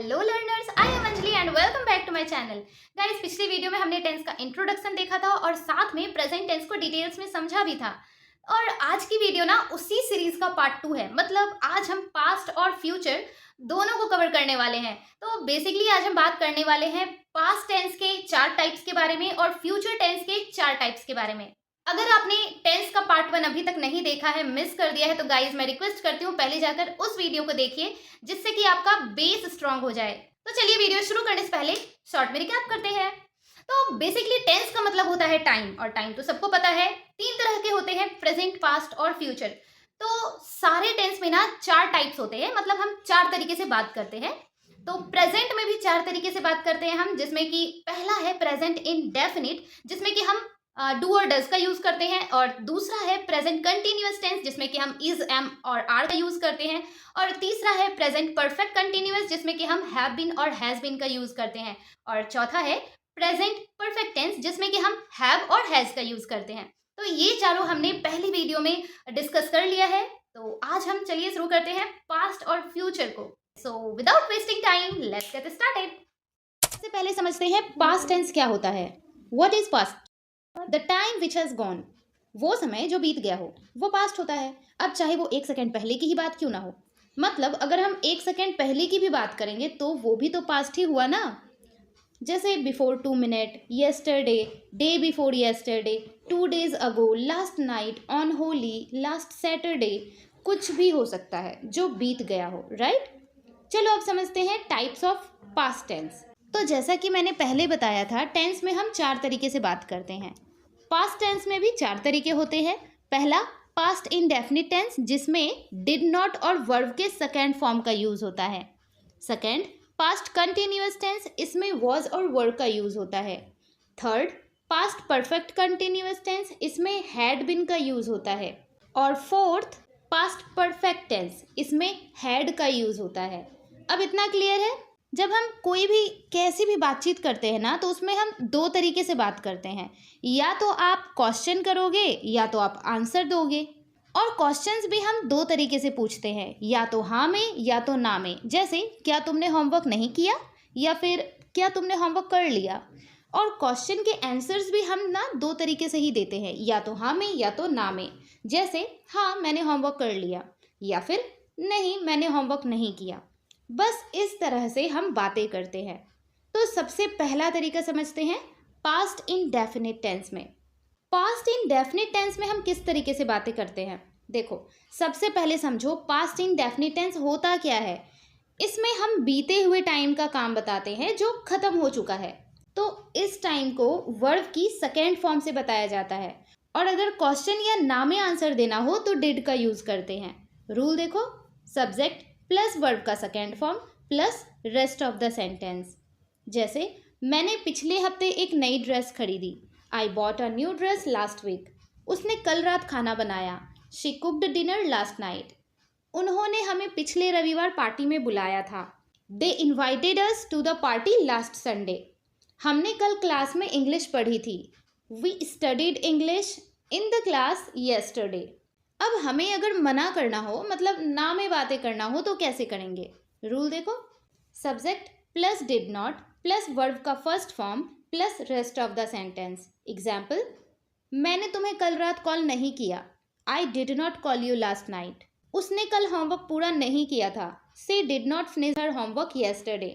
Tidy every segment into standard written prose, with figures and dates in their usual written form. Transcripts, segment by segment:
Hello learners, I am Anjali and welcome back to my channel. Guys, पिछली video में हमने tense का introduction देखा था और साथ में प्रेजेंट टेंस को डिटेल्स में समझा भी था। और आज की वीडियो ना उसी सीरीज का पार्ट 2 है। मतलब आज हम पास्ट और फ्यूचर दोनों को कवर करने वाले हैं। तो बेसिकली आज हम बात करने वाले हैं पास्ट टेंस के 4 टाइप्स के बारे में और फ्यूचर टेंस के 4 टाइप्स के बारे में। अगर आपने टेंस का पार्ट 1 अभी तक नहीं देखा है, मिस कर दिया है, तो गाइज मैं रिक्वेस्ट करती हूँ पहले जाकर उस वीडियो को देखिए, जिससे कि आपका बेस स्ट्रांग हो जाए। तो चलिए वीडियो शुरू करने से पहले शॉर्ट में रिकैप करते हैं। तो बेसिकली टेंस का मतलब होता है टाइम, और टाइम तो सबको पता है 3 तरह के होते हैं, प्रेजेंट, पास्ट और फ्यूचर। तो सारे टेंस में ना 4 टाइप्स होते हैं, मतलब हम 4 तरीके से बात करते हैं। तो प्रेजेंट में भी 4 तरीके से बात करते हैं हम, जिसमें कि पहला है प्रेजेंट इंडेफिनिट, जिसमें कि हम डू और डज का यूज करते हैं। और दूसरा है प्रेजेंट कंटिन्यूअस टेंस, जिसमें कि हम इज, एम और आर का यूज करते हैं। और तीसरा है प्रेजेंट परफेक्ट कंटिन्यूअस, जिसमें कि हम हैव बीन और हैज बीन का यूज करते हैं। और चौथा है प्रेजेंट परफेक्ट टेंस, जिसमें कि हम हैव और हैज का यूज करते हैं। तो ये चारों हमने पहली वीडियो में डिस्कस कर लिया है। तो आज हम चलिए शुरू करते हैं पास्ट और फ्यूचर को। So without wasting time, let's get started. सबसे पहले समझते हैं पास्ट टेंस क्या होता है। What is past? The time which has gone, वो समय जो बीत गया हो, वो पास्ट होता है। अब चाहे वो 1 सेकेंड पहले की ही बात क्यों ना हो। मतलब अगर हम 1 सेकेंड पहले की भी बात करेंगे तो वो भी तो पास्ट ही हुआ ना। जैसे before 2 minute, yesterday, day before yesterday, 2 days ago, last night, on Holi, last Saturday, कुछ भी हो सकता है जो बीत गया हो, राइट। चलो अब समझते हैं टाइप्स ऑफ पास्ट टेंस। तो जैसा कि मैंने पहले बताया था, टेंस में हम 4 तरीके से बात करते हैं। पास्ट टेंस में भी 4 तरीके होते हैं। पहला पास्ट इंडेफिनिट टेंस, जिसमें डिड नॉट और वर्ब के सेकेंड फॉर्म का यूज होता है। सेकेंड पास्ट कंटिन्यूअस टेंस, इसमें वॉज और वर का यूज होता है। Third past perfect continuous tense, इसमें हैड बिन का यूज होता है। और फोर्थ पास्ट परफेक्ट टेंस, इसमें हैड का यूज होता है। अब इतना क्लियर है? जब हम कोई भी कैसी भी बातचीत करते हैं ना, तो उसमें हम 2 तरीके से बात करते हैं। या तो आप क्वेश्चन करोगे या तो आप आंसर दोगे। और क्वेश्चंस भी हम 2 तरीके से पूछते हैं, या तो हाँ में या तो ना में। जैसे क्या तुमने होमवर्क नहीं किया, या फिर क्या तुमने होमवर्क कर लिया। और क्वेश्चन के आंसर्स भी हम ना 2 तरीके से ही देते हैं, या तो हाँ में या तो ना में। जैसे हाँ मैंने होमवर्क कर लिया, या फिर नहीं मैंने होमवर्क नहीं किया। बस इस तरह से हम बातें करते हैं। तो सबसे पहला तरीका समझते हैं पास्ट इंडेफिनिट टेंस में। पास्ट इंडेफिनिट टेंस में हम किस तरीके से बातें करते हैं, देखो सबसे पहले समझो पास्ट इंडेफिनिट टेंस होता क्या है। इसमें हम बीते हुए टाइम का काम बताते हैं जो खत्म हो चुका है। तो इस टाइम को वर्ब की सेकेंड फॉर्म से बताया जाता है। और अगर क्वेश्चन या ना में आंसर देना हो तो डिड का यूज करते हैं। रूल देखो, सब्जेक्ट प्लस वर्ब का second form plus rest of the sentence. जैसे मैंने पिछले हफ्ते एक नई ड्रेस खरीदी। I bought a new dress last week. उसने कल रात खाना बनाया। She cooked dinner last night. उन्होंने हमें पिछले रविवार पार्टी में बुलाया था। They invited us to the party last Sunday. हमने कल क्लास में इंग्लिश पढ़ी थी। We studied English in the class yesterday. अब हमें अगर मना करना हो, मतलब ना में बातें करना हो, तो कैसे करेंगे। रूल देखो, subject plus did not plus verb का first form plus rest of the sentence. Example, मैंने तुम्हें कल रात कॉल नहीं किया। I did not call you last night. उसने कल होमवर्क पूरा नहीं किया था। She did not finish her homework yesterday.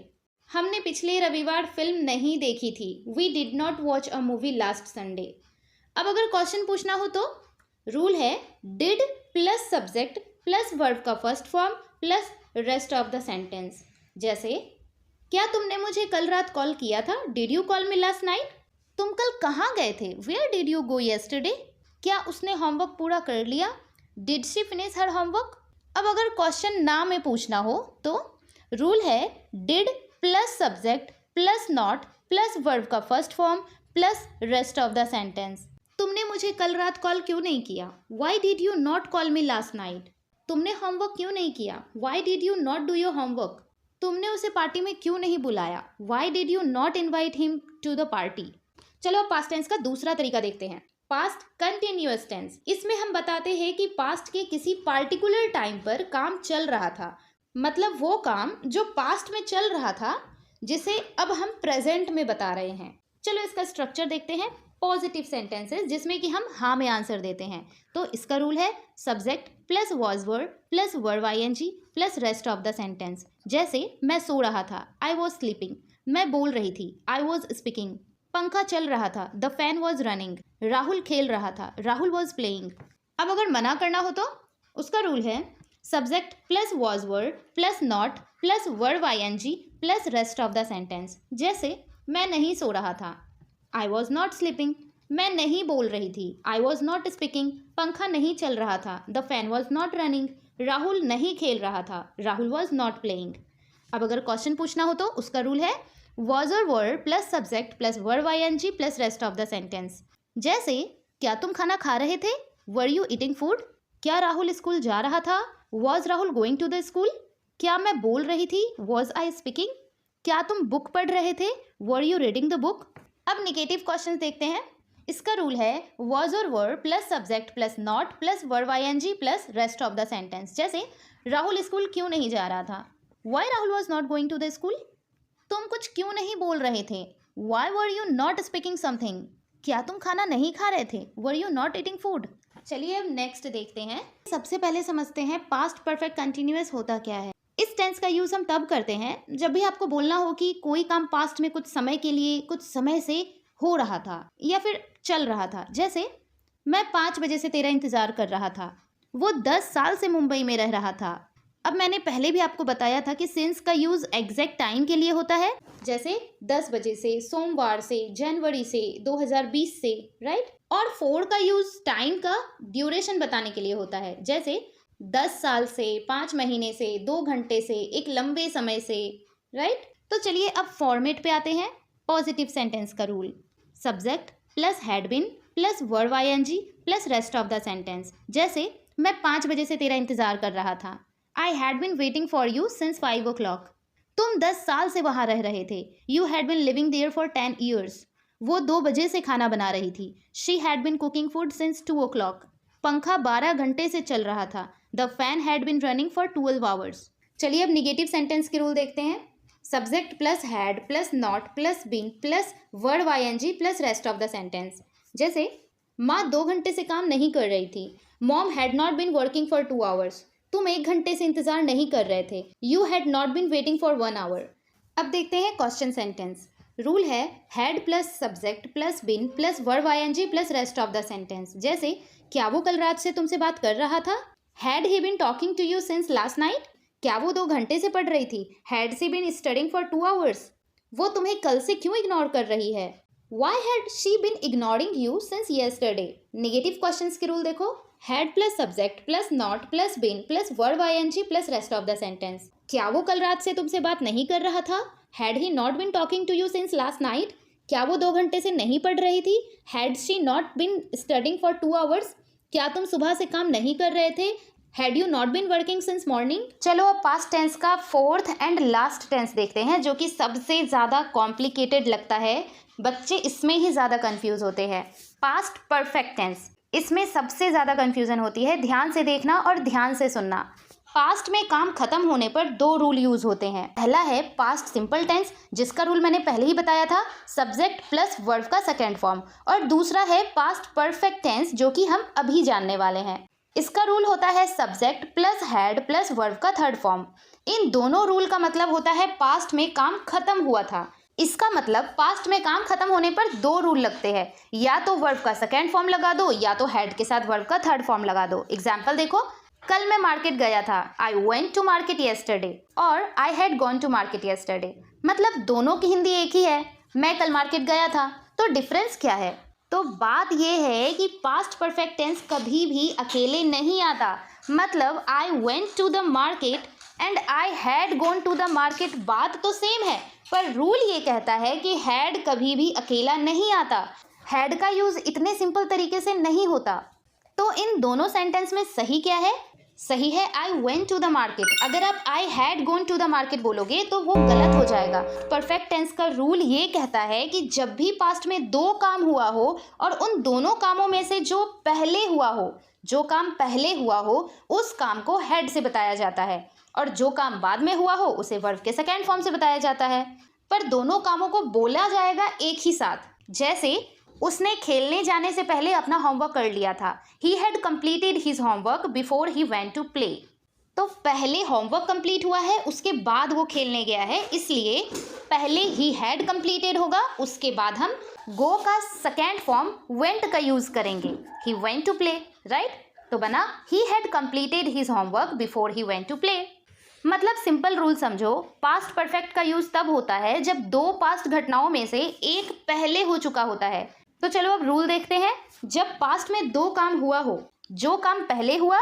हमने पिछले रविवार फिल्म नहीं देखी थी। We did not watch a movie last Sunday. अब अगर क्वेश्चन पूछना हो तो रूल है did plus subject plus verb का first form plus rest of the sentence. जैसे क्या तुमने मुझे कल रात कॉल किया था? Did you call me last night? तुम कल कहाँ गए थे? Where did you go yesterday? क्या उसने होमवर्क पूरा कर लिया? Did she finish her homework? अब अगर क्वेश्चन ना में पूछना हो तो रूल है did plus subject plus not plus verb का first form plus rest of the sentence. तुमने मुझे कल रात कॉल क्यों नहीं किया? Why did you not call me last night? तुमने होमवर्क क्यों नहीं किया? Why did you not do your homework? तुमने उसे पार्टी में क्यों नहीं बुलाया? Why did you not invite him to the party? चलो अब पास्ट टेंस का दूसरा तरीका देखते हैं, पास्ट कंटिन्यूअस टेंस। इसमें हम बताते हैं कि पास्ट के किसी पार्टिकुलर टाइम पर काम चल रहा था, मतलब वो काम जो पास्ट में चल रहा था जिसे अब हम प्रेजेंट में बता रहे हैं। चलो इसका स्ट्रक्चर देखते हैं। पॉजिटिव सेंटेंसेस जिसमें कि हम हाँ में आंसर देते हैं। तो इसका रूल है subject plus was verb plus verb ING plus rest of the sentence. जैसे मैं सो रहा था, आई वॉज स्लीपिंग। मैं बोल रही थी, आई वॉज स्पीकिंग। पंखा चल रहा था, the fan was running. Rahul खेल रहा था, राहुल वॉज प्लेइंग। अब अगर मना करना हो तो उसका रूल है subject plus was verb plus not plus verb ING plus rest of the sentence. जैसे मैं नहीं सो रहा था, आई वॉज नॉट स्लीपिंग। मैं नहीं बोल रही थी, आई वॉज नॉट स्पीकिंग। पंखा नहीं चल रहा था, the fan was not running. Rahul नहीं खेल रहा था, राहुल वॉज नॉट प्लेइंग। अब अगर क्वेश्चन पूछना हो तो उसका रूल है वॉज और verb plus subject plus verb ING plus rest of the sentence. जैसे क्या तुम खाना खा रहे थे, वर यू ईटिंग फूड। क्या राहुल स्कूल जा रहा था, was Rahul going to the school. क्या मैं बोल रही थी, वॉज आई स्पीकिंग। क्या तुम बुक पढ़ रहे थे, were you reading the book. अब निगेटिव क्वेश्चन देखते हैं। इसका रूल है वॉज और verb plus subject plus not plus verb ING plus rest of the sentence. जैसे राहुल स्कूल क्यों नहीं जा रहा था, why Rahul was not going to the school. तुम कुछ क्यों नहीं बोल रहे थे, why were you not speaking something. क्या तुम खाना नहीं खा रहे थे, were you not eating food. चलिए अब नेक्स्ट देखते हैं। सबसे पहले समझते हैं पास्ट परफेक्ट कंटिन्यूअस होता क्या है। इस टेंस का यूज हम तब करते हैं जब भी आपको बोलना हो कि कोई काम पास्ट में कुछ समय के लिए कुछ समय से हो रहा था या फिर चल रहा था। जैसे मैं 5 बजे से तेरा इंतजार कर रहा था, वो 10 साल से मुंबई में रह रहा था। अब मैंने पहले भी आपको बताया था कि सिंस का यूज एग्जैक्ट टाइम के लिए होता है। जैसे 10 बजे से, सोमवार से, जनवरी से, 2020 से, राइट। और फॉर का यूज टाइम का ड्यूरेशन बताने के लिए होता है। जैसे 10 साल से, 5 महीने से, 2 घंटे से, एक लंबे समय से, राइट। तो चलिए अब फॉर्मेट पे आते हैं। पॉजिटिव सेंटेंस का rule subject plus had been plus verb ING plus rest of the sentence. जैसे मैं 5 बजे से तेरा इंतजार कर रहा था, I had been waiting for you since 5 o'clock। तुम 10 साल से वहाँ रह रहे थे, you had been living there for 10 years। वो 2 बजे से खाना बना रही थी, she had been cooking food since 2 o'clock। पंखा 12 घंटे से चल रहा था, the fan had been running for 12 hours। चलिए अब निगेटिव सेंटेंस के रूल देखते हैं। Subject plus had plus not plus been plus verb ING plus rest of the sentence. जैसे माँ 2 घंटे से काम नहीं कर रही थी, mom had not been working for 2 hours। तुम 1 घंटे से इंतजार नहीं कर रहे थे, you had not been waiting for 1 hour। अब देखते हैं क्वेश्चन सेंटेंस। रूल है had plus subject plus been plus verb ING plus rest of the sentence. जैसे क्या वो कल रात से तुमसे बात कर रहा था, had he been talking to you since last night. क्या वो 2 घंटे से पढ़ रही थी, had she been studying for 2 hours। वो तुम्हें कल से क्यों इग्नोर कर रही है, why had she been ignoring you since yesterday. Negative questions के रूल देखो। Had plus subject plus not plus been plus verb ING plus rest of the sentence. क्या वो कल रात से तुमसे बात नहीं कर रहा था, had he not been talking to you since last night. क्या वो 2 घंटे से नहीं पढ़ रही थी, had she not been studying for 2 hours। क्या तुम सुबह से काम नहीं कर रहे थे, had you not been working since morning. चलो अब पास्ट टेंस का फोर्थ एंड लास्ट टेंस देखते हैं, जो कि सबसे ज़्यादा कॉम्प्लिकेटेड लगता है। बच्चे इसमें ही ज़्यादा कंफ्यूज होते हैं। पास्ट परफेक्ट टेंस, इसमें सबसे ज़्यादा कंफ्यूजन होती है। ध्यान से देखना और ध्यान से सुनना। पास्ट में काम खत्म होने पर 2 रूल यूज होते हैं। पहला है पास्ट सिंपल टेंस, जिसका रूल मैंने पहले ही बताया था, सब्जेक्ट प्लस वर्ब का सेकेंड फॉर्म। और दूसरा है पास्ट परफेक्ट टेंस, जो कि हम अभी जानने वाले हैं। इसका रूल होता है subject plus had plus verb का थर्ड फॉर्म। इन दोनों रूल का मतलब होता है पास्ट में काम खत्म हुआ था। इसका मतलब पास्ट में काम खत्म होने पर 2 रूल लगते हैं, या तो वर्ब का सेकेंड फॉर्म लगा दो या तो हैड के साथ वर्ब का थर्ड फॉर्म लगा दो। एग्जाम्पल देखो, कल मैं मार्केट गया था, I went to market yesterday, और I had gone to market yesterday. मतलब दोनों की हिंदी एक ही है, मैं कल मार्केट गया था। तो डिफरेंस क्या है? तो बात यह है कि पास्ट परफेक्ट टेंस कभी भी अकेले नहीं आता। मतलब I went to the market and I had gone to the market, बात तो सेम है, पर रूल ये कहता है कि हैड कभी भी अकेला नहीं आता। हैड का यूज इतने सिंपल तरीके से नहीं होता। तो इन दोनों सेंटेंस में सही क्या है? सही है I went to the market. अगर आप I had gone to the market बोलोगे तो वो गलत हो जाएगा। परफेक्ट टेंस का रूल ये कहता है कि जब भी पास्ट में 2 काम हुआ हो और उन दोनों कामों में से जो काम पहले हुआ हो, उस काम को हैड से बताया जाता है, और जो काम बाद में हुआ हो उसे वर्ब के सेकेंड फॉर्म से बताया जाता है, पर दोनों कामों को बोला जाएगा एक ही साथ। जैसे उसने खेलने जाने से पहले अपना होमवर्क कर लिया था, he had completed his homework before he went to play. तो पहले होमवर्क कंप्लीट हुआ है, उसके बाद वो खेलने गया है, इसलिए पहले ही हैड कंप्लीटेड होगा, उसके बाद हम गो का सेकेंड फॉर्म वेंट का यूज करेंगे, he went to play, right. तो बना he had completed his homework before he went to play. मतलब सिंपल रूल समझो, पास्ट परफेक्ट का यूज तब होता है जब दो पास्ट घटनाओं में से एक पहले हो चुका होता है। तो चलो अब रूल देखते हैं। जब पास्ट में दो काम हुआ हो, जो काम पहले हुआ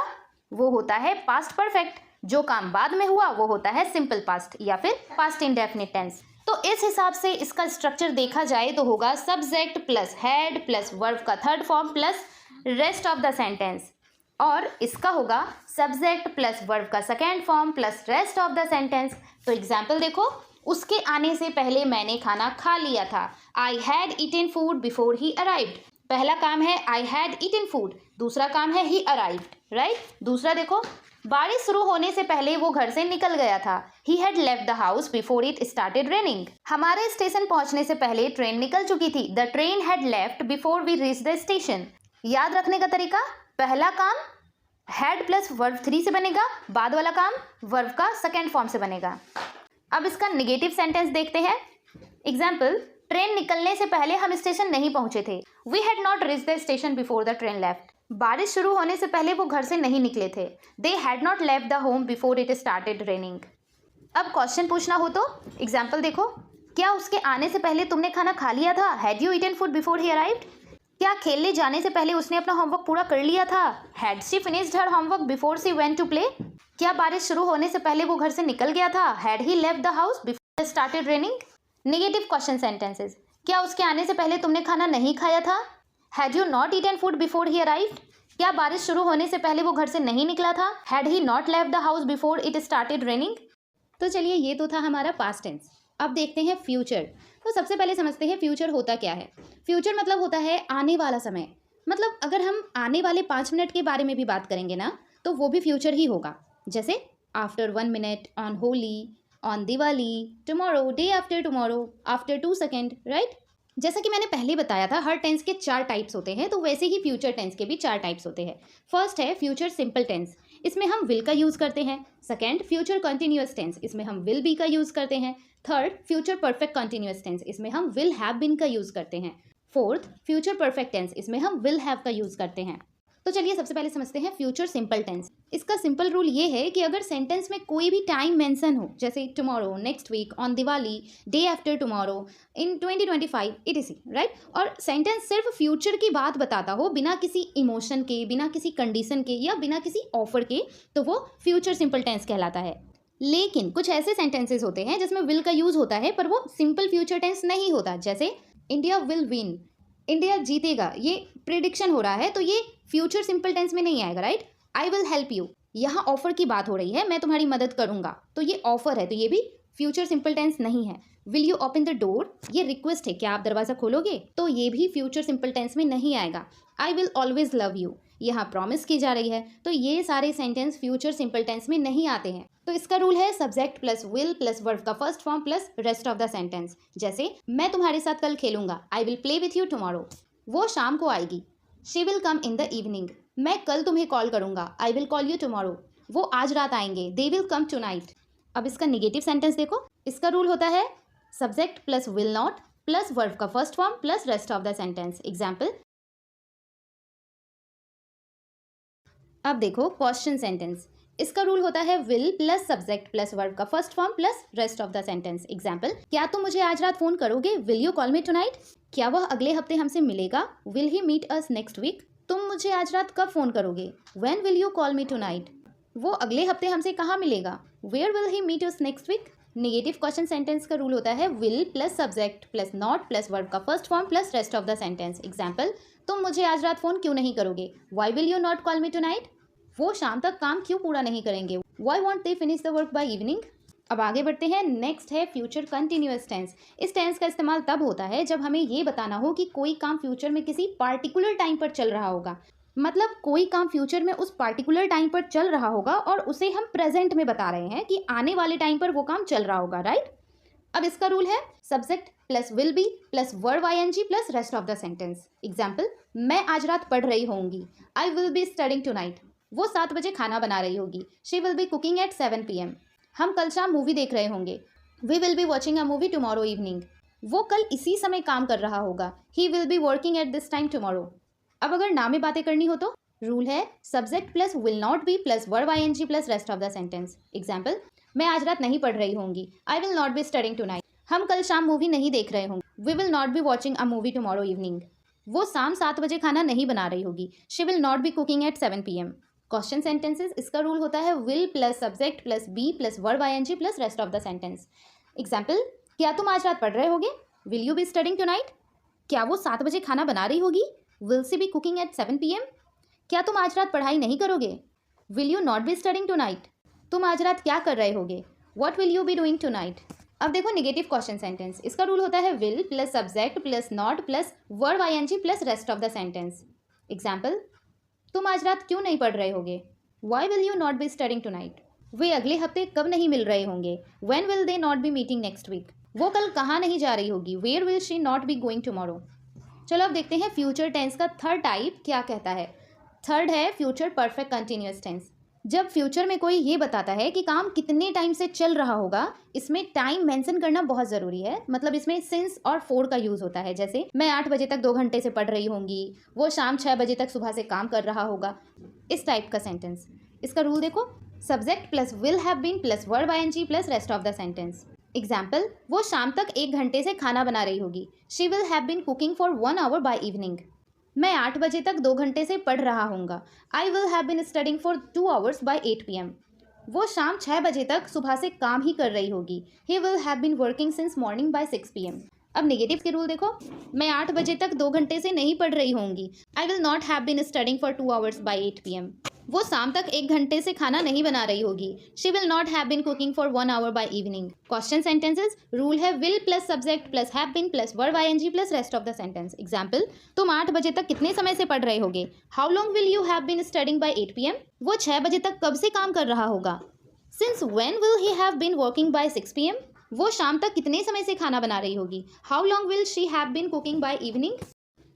वो होता है पास्ट परफेक्ट, जो काम बाद में हुआ वो होता है सिंपल पास्ट या फिर पास्ट इंडेफिनिट टेंस। तो इस हिसाब से इसका स्ट्रक्चर देखा जाए तो होगा subject plus had plus verb का third form plus rest of the sentence, और इसका होगा सब्जेक्ट प्लस वर्ब का second form plus rest of the sentence. तो एग्जाम्पल देखो, उसके आने से पहले मैंने खाना खा लिया था, I had eaten food before he arrived. पहला काम है आई हैड ईटन फूड, दूसरा काम है ही अराइव्ड, राइट। दूसरा देखो, बारिश शुरू होने से पहले वो घर से निकल गया था, he had left the house before it started raining. हमारे स्टेशन पहुंचने से पहले ट्रेन निकल चुकी थी, the train had left before we reach the station. याद रखने का तरीका, पहला काम हैड प्लस वर्ब 3 से बनेगा, बाद वाला काम वर्ब का सेकेंड फॉर्म से बनेगा। अब इसका निगेटिव सेंटेंस देखते हैं। एग्जाम्पल, ट्रेन निकलने से पहले हम स्टेशन नहीं पहुंचे थे, we had not reach the station before the train left. बारिश शुरू होने से पहले वो घर से नहीं निकले थे, they had not left the home before it started raining. अब क्वेश्चन पूछना हो तो एग्जाम्पल देखो, क्या उसके आने से पहले तुमने खाना खा लिया था, had you eaten food before he arrived. क्या खेलने जाने से पहले उसने अपना होमवर्क पूरा कर लिया था, had she finished her homework before she went to play. क्या बारिश शुरू होने से पहले वो घर से निकल गया था, had he left the house before it started raining. Negative question sentences, क्या उसके आने से पहले तुमने खाना नहीं खाया था, had you not eaten food before he arrived. क्या बारिश शुरू होने से पहले वो घर से नहीं निकला था, had he not left the house before it started raining. तो चलिए, ये तो था हमारा पास्ट टेंस। अब देखते हैं फ्यूचर। तो सबसे पहले समझते हैं फ्यूचर होता क्या है। फ्यूचर मतलब होता है आने वाला समय। मतलब अगर हम आने वाले 5 मिनट के बारे में भी बात करेंगे ना, तो वो भी फ्यूचर ही होगा। जैसे after 1 minute, on Holi, on Diwali, tomorrow, day after tomorrow, after 2 second, right. जैसा कि मैंने पहले बताया था, हर टेंस के 4 टाइप्स होते हैं, तो वैसे ही फ्यूचर टेंस के भी 4 टाइप्स होते हैं। फर्स्ट है फ्यूचर सिंपल टेंस, इसमें हम विल का यूज़ करते हैं। सेकंड, फ्यूचर कंटिन्यूअस टेंस, इसमें हम विल बी का यूज़ करते हैं। Third, future perfect continuous tense, इसमें हम विल हैव बीन का यूज़ करते हैं। फोर्थ, फ्यूचर परफेक्ट टेंस, इसमें हम विल हैव का यूज़ करते हैं। तो चलिए सबसे पहले समझते हैं फ्यूचर सिंपल टेंस। इसका सिंपल रूल ये है कि अगर सेंटेंस में कोई भी टाइम मेंशन हो, जैसे tomorrow, next week, on Diwali, day after tomorrow, in 2025 etc, right, और सेंटेंस सिर्फ फ्यूचर की बात बताता हो बिना किसी इमोशन के, बिना किसी कंडीशन के या बिना किसी ऑफर के, तो वो फ्यूचर सिंपल टेंस कहलाता है। लेकिन कुछ ऐसे सेंटेंसेस होते हैं जिसमें विल का यूज होता है पर वो सिंपल फ्यूचर टेंस नहीं होता। जैसे इंडिया विल विन, इंडिया जीतेगा, ये प्रिडिक्शन हो रहा है, तो ये फ्यूचर सिंपल टेंस में नहीं आएगा, right. I will help you, यहाँ ऑफर की बात हो रही है, मैं तुम्हारी मदद करूंगा, तो ये ऑफर है, तो ये भी फ्यूचर सिंपल टेंस नहीं है। Will you open the door, ये रिक्वेस्ट है, क्या आप दरवाजा खोलोगे, तो ये भी फ्यूचर सिंपल टेंस में नहीं आएगा। I will always love you, यहाँ प्रॉमिस की जा रही है, तो ये सारे सेंटेंस फ्यूचर सिंपल टेंस में नहीं आते हैं। तो इसका रूल है subject plus will plus verb का first form plus rest of the sentence. जैसे मैं तुम्हारे साथ कल खेलूंगा, I will play with you tomorrow, वो शाम को आएगी, she will come in the evening, मैं कल तुम्हें कॉल करूंगा, I will call you tomorrow, वो आज रात आएंगे, दे विल कम टुनाइट। अब इसका निगेटिव सेंटेंस देखो, इसका रूल होता है subject plus will not plus verb का first form plus rest of the sentence. Example, अब देखो क्वेश्चन सेंटेंस, इसका रूल होता है will plus subject plus verb का first form plus rest of the sentence. Example, क्या तुम मुझे आज रात फोन करोगे, will you call me tonight. क्या वह अगले हफ्ते हमसे मिलेगा, will he meet us next week. तुम मुझे आज रात कब फोन करोगे, when will you call me tonight. वो अगले हफ्ते हमसे कहाँ मिलेगा, where will he meet us next week. Negative question sentence का रूल होता है will plus subject plus not plus verb का first form plus rest of the sentence. Example, तुम मुझे आज रात फोन क्यों नहीं करोगे, why will you not call me tonight. वो शाम तक काम क्यों पूरा नहीं करेंगे, why won't they finish the work by evening. अब आगे बढ़ते हैं, नेक्स्ट है फ्यूचर कंटिन्यूअस टेंस। इस टेंस का इस्तेमाल तब होता है जब हमें ये बताना हो कि कोई काम फ्यूचर में किसी पार्टिकुलर टाइम पर चल रहा होगा। मतलब कोई काम फ्यूचर में उस पार्टिकुलर टाइम पर चल रहा होगा और उसे हम प्रेजेंट में बता रहे हैं कि आने वाले टाइम पर वो काम चल रहा होगा, राइट। अब इसका रूल है subject plus will be plus verb ING plus rest of the sentence. Example, मैं आज रात पढ़ रही होंगी, I will be studying tonight. वो 7 बजे खाना बना रही होगी, she will be cooking at 7 PM। हम कल शाम मूवी देख रहे होंगे, we will be watching a movie tomorrow evening. वो कल इसी समय काम कर रहा होगा, he will be working at this time tomorrow. अब अगर नाम में बातें करनी हो तो रूल है subject plus will not be plus verb ING plus rest of the sentence. Example, मैं आज रात नहीं पढ़ रही होंगी, I will not be studying tonight. हम कल शाम मूवी नहीं देख रहे होंगे, we will not be watching a movie tomorrow evening. वो शाम 7 बजे खाना नहीं बना रही होगी, she will not be cooking at 7 PM। Question sentences, इसका रूल होता है will plus subject plus be plus verb ING plus rest of the sentence. Example, क्या तुम आज रात पढ़ रहे होगे, will you be studying tonight. क्या वो 7 बजे खाना बना रही होगी, will she be cooking at 7 PM। क्या तुम आज रात पढ़ाई नहीं करोगे, will you not be studying tonight. तुम आज रात क्या कर रहे होगे, what will you be doing tonight. अब देखो नेगेटिव क्वेश्चन सेंटेंस, इसका रूल होता है will plus subject plus not plus verb ING plus rest of the sentence. Example, तुम आज रात क्यों नहीं पढ़ रहे होगे, why will you not be studying tonight. वे अगले हफ्ते कब नहीं मिल रहे होंगे, when will they not be meeting next week. वो कल कहाँ नहीं जा रही होगी, where will she not be going tomorrow. चलो अब देखते हैं फ्यूचर टेंस का थर्ड टाइप क्या कहता है। थर्ड है फ्यूचर परफेक्ट कंटिन्यूअस टेंस। जब फ्यूचर में कोई ये बताता है कि काम कितने टाइम से चल रहा होगा, इसमें टाइम मेंशन करना बहुत ज़रूरी है। मतलब इसमें सिंस और फोर का यूज़ होता है। जैसे मैं 8 बजे तक 2 घंटे से पढ़ रही होंगी, वो शाम 6 बजे तक सुबह से काम कर रहा होगा, इस टाइप का सेंटेंस। इसका रूल देखो, subject plus will have been plus verb ING plus rest of the sentence. Example, वो शाम तक 1 घंटे से खाना बना रही होगी, she will have been cooking for 1 hour by evening. मैं 8 बजे तक 2 घंटे से पढ़ रहा हूँगा, I will have been studying for 2 hours by 8 PM। वो शाम 6 बजे तक सुबह से काम ही कर रही होगी, he will have been working since morning by 6 PM। अब नेगेटिव के रूल देखो, मैं 8 बजे तक 2 घंटे से नहीं पढ़ रही होंगी, I will not have been studying for 2 hours by 8 PM। वो शाम तक 1 घंटे से खाना नहीं बना रही होगी, she will not have been cooking for 1 hour by evening. Question sentences, rule है will plus subject plus have been plus verb ING plus rest of the sentence. Example, तुम 8 बजे तक कितने समय से पढ़ रहे होगे, how long will you have been studying by 8 PM। वो 6 बजे तक कब से काम कर रहा होगा, since when will he have been working by 6 PM। वो शाम तक कितने समय से खाना बना रही होगी, how long will she have been cooking by evening.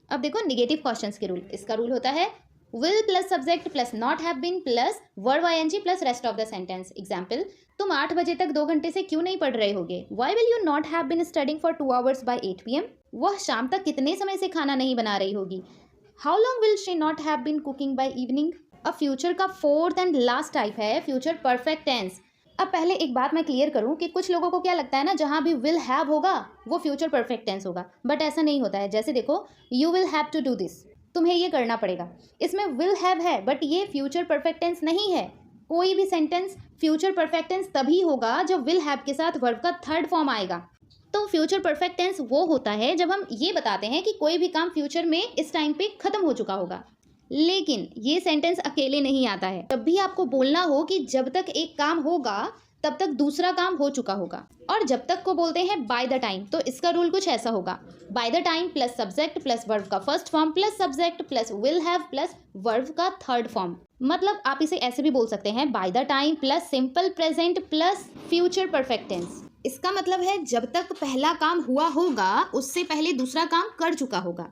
अब देखो नेगेटिव क्वेश्चंस के रूल। इसका रूल होता है will plus subject plus not have been plus verb ING plus rest of the sentence. Example, तुम 8 बजे तक 2 घंटे से क्यों नहीं पढ़ रहे होगे, why will you not have been studying for 2 hours by 8 PM। वह शाम तक कितने समय से खाना नहीं बना रही होगी, how long will she not have been cooking by evening. अब फ्यूचर का फोर्थ एंड लास्ट टाइप है फ्यूचर परफेक्ट टेंस। अब पहले एक बात मैं क्लियर करूं कि कुछ लोगों को क्या लगता है ना, जहां भी विल हैव होगा वो फ्यूचर परफेक्ट टेंस होगा, बट ऐसा नहीं होता है। जैसे देखो, you will have to do this, तुम्हें ये करना पड़ेगा, इसमें विल हैव है बट ये फ्यूचर परफेक्ट टेंस नहीं है। कोई भी सेंटेंस फ्यूचर परफेक्ट टेंस तभी होगा जब विल हैव के साथ वर्ब का थर्ड फॉर्म आएगा। तो फ्यूचर परफेक्ट टेंस वो होता है जब हम ये बताते हैं कि कोई भी काम फ्यूचर में इस टाइम पे खत्म हो चुका होगा। लेकिन ये सेंटेंस अकेले नहीं आता है। जब भी आपको बोलना हो कि जब तक एक काम होगा तब तक दूसरा काम हो चुका होगा, और जब तक को बोलते हैं बाय द टाइम, तो इसका रूल कुछ ऐसा होगा, by the time plus subject plus verb का first form plus subject plus will have plus verb का थर्ड फॉर्म। मतलब आप इसे ऐसे भी बोल सकते हैं, by the time plus simple present plus future perfect tense. इसका मतलब है जब तक पहला काम हुआ होगा उससे पहले दूसरा काम कर चुका होगा।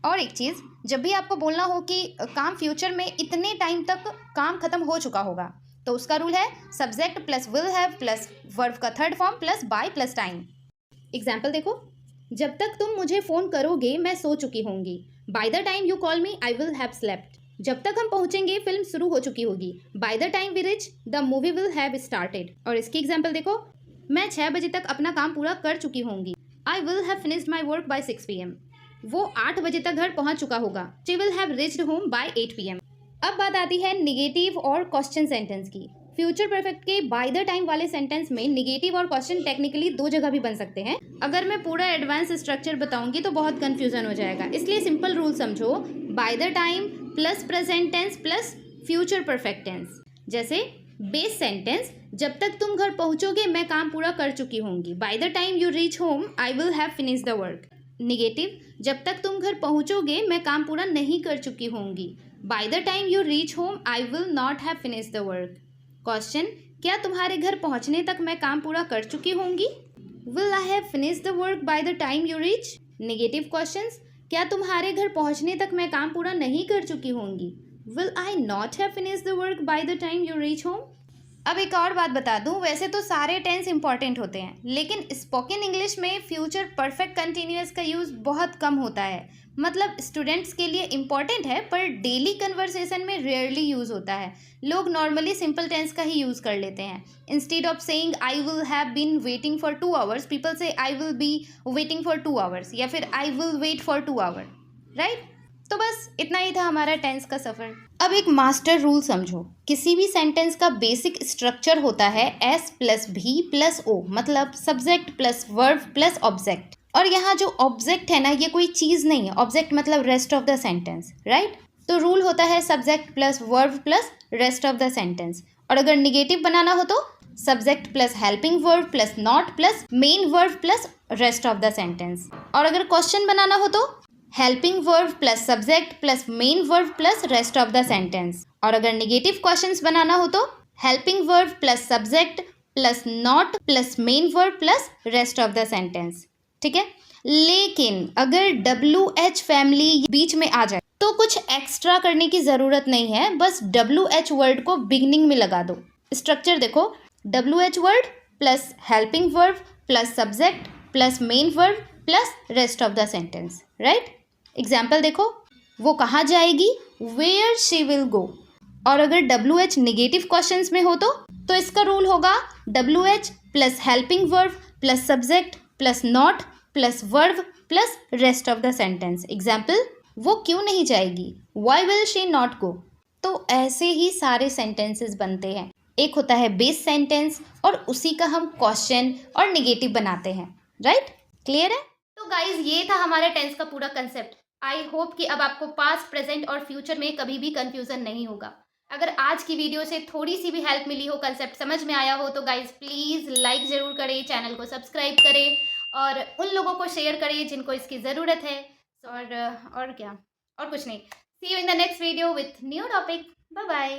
और एक चीज़, जब भी आपको बोलना हो कि काम फ्यूचर में इतने टाइम तक काम खत्म हो चुका होगा, तो उसका रूल है subject plus will have plus verb का third form plus by plus time. Example देखो, जब तक तुम मुझे फ़ोन करोगे मैं सो चुकी होंगी, by the time you call me I will have slept. जब तक हम पहुंचेंगे फिल्म शुरू हो चुकी होगी, by the time we reach the movie will have started. और इसकी एग्जाम्पल देखो, मैं 6 बजे तक अपना काम पूरा कर चुकी होंगी, I will have finished my work by 6 PM। वो 8 बजे तक घर पहुंच चुका होगा, she will have reached home by 8 PM। अब बात आती है निगेटिव और क्वेश्चन सेंटेंस की। फ्यूचर परफेक्ट के बाय द टाइम वाले सेंटेंस में निगेटिव और क्वेश्चन टेक्निकली 2 जगह भी बन सकते हैं। अगर मैं पूरा एडवांस स्ट्रक्चर बताऊंगी तो बहुत कंफ्यूजन हो जाएगा, इसलिए सिंपल रूल समझो, by the time plus present tense plus future perfect tense. जैसे बेस सेंटेंस, जब तक तुम घर पहुंचोगे मैं काम पूरा कर चुकी होंगी, by the time you reach home I will have finished the work. Negative, जब तक तुम घर पहुंचोगे मैं काम पूरा नहीं कर चुकी होंगी, by the time you reach home I will not have finish the work. Question, क्या तुम्हारे घर पहुंचने तक मैं काम पूरा कर चुकी होंगी? Will I have finish the work by the time you reach. Negative questions, क्या तुम्हारे घर पहुंचने तक मैं काम पूरा नहीं कर चुकी होंगी? Will I not have finish the work by the time you reach home. अब एक और बात बता दूं, वैसे तो सारे टेंस इंपॉर्टेंट होते हैं, लेकिन स्पोकन इंग्लिश में फ्यूचर परफेक्ट कंटिन्यूअस का यूज़ बहुत कम होता है। मतलब स्टूडेंट्स के लिए इम्पॉर्टेंट है, पर डेली कन्वर्सेशन में रेयरली यूज़ होता है। लोग नॉर्मली सिंपल टेंस का ही यूज़ कर लेते हैं। Instead of saying I will have been waiting for 2 hours, people say I will be waiting for 2 hours, या फिर I will wait for 2 hour, right. तो बस इतना ही था हमारा टेंस का सफ़र। अब एक मास्टर रूल समझो। किसी भी सेंटेंस का बेसिक स्ट्रक्चर होता है एस प्लस भी प्लस ओ, मतलब subject plus verb plus object. और यहाँ जो ऑब्जेक्ट है ना, ये कोई चीज़ नहीं है। ऑब्जेक्ट मतलब rest of the sentence, right. तो रूल होता है subject plus verb plus rest of the sentence. और अगर निगेटिव बनाना हो तो subject plus helping verb plus not plus main verb plus rest of the sentence. और अगर क्वेश्चन बनाना हो तो helping verb plus subject plus main verb plus rest of the sentence. और अगर निगेटिव क्वेश्चंस बनाना हो तो helping verb plus subject plus not plus main verb plus rest of the sentence, ठीक है। लेकिन अगर WH फैमिली बीच में आ जाए तो कुछ एक्स्ट्रा करने की ज़रूरत नहीं है, बस WH वर्ड को बिगनिंग में लगा दो। स्ट्रक्चर देखो, WH word plus helping verb plus subject plus main verb plus rest of the sentence, right. Example देखो, वो कहाँ जाएगी, वेयर शी विल गो। और अगर WH निगेटिव क्वेश्चंस में हो तो इसका रूल होगा WH plus helping verb plus subject plus not plus verb plus rest of the sentence. Example, वो क्यों नहीं जाएगी, why will she not go. तो ऐसे ही सारे सेंटेंसेस बनते हैं। एक होता है बेस सेंटेंस और उसी का हम क्वेश्चन और निगेटिव बनाते हैं, राइट। क्लियर है? तो गाइज ये था हमारे टेंस का पूरा कंसेप्ट। आई होप कि अब आपको पास्ट, प्रेजेंट और फ्यूचर में कभी भी कंफ्यूजन नहीं होगा। अगर आज की वीडियो से थोड़ी सी भी हेल्प मिली हो, कंसेप्ट समझ में आया हो, तो गाइज प्लीज़ लाइक ज़रूर करें, चैनल को सब्सक्राइब करें और उन लोगों को शेयर करें जिनको इसकी ज़रूरत है। और क्या, और कुछ नहीं। See you in the next video with new topic. Bye bye.